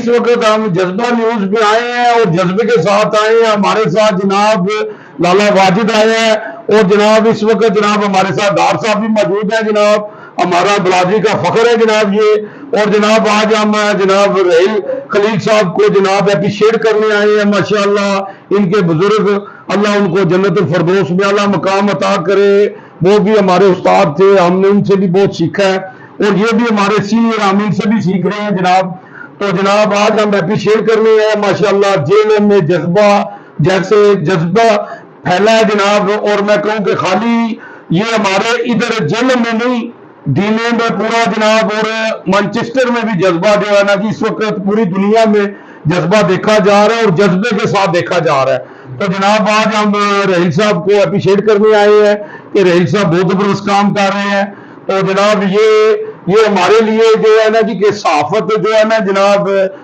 اس وقت ہم جذبہ نیوز پہ آئے ہیں اور جذبے کے ساتھ آئے ہیں. ہمارے ساتھ جناب لالا واجد آئے ہیں اور جناب اس وقت جناب ہمارے ساتھ ڈار صاحب بھی موجود ہیں. جناب ہمارا بلادری کا فخر ہے جناب یہ. اور جناب آج ہم جناب رحیل خلیق صاحب کو جناب اپریشیٹ کرنے آئے ہیں. ماشاءاللہ ان کے بزرگ اللہ ان کو جنت الفردوس میں اعلیٰ مقام عطا کرے. وہ بھی ہمارے استاد تھے, ہم نے ان سے بھی بہت سیکھا ہے اور یہ بھی ہمارے سینئر, ہم ان سے بھی سیکھ رہے ہیں جناب. تو جناب آج ہم اپریشیٹ کرنے ہیں ماشاءاللہ. جیل میں جذبہ جیسے جذبہ پھیلا ہے جناب. اور میں کہوں کہ خالی یہ ہمارے ادھر جیل میں نہیں, دینے میں پورا جناب, اور مانچسٹر میں بھی جذبہ جو ہے نا جی اس وقت پوری دنیا میں جذبہ دیکھا جا رہا ہے اور جذبے کے ساتھ دیکھا جا رہا ہے. تو جناب آج ہم رحیل صاحب کو اپریشیٹ کرنے آئے ہیں کہ رحیل صاحب بہت زبردست کام کر رہے ہیں. تو جناب یہ ہمارے لیے جو ہے نا جی کہ صحافت جو ہے نا جناب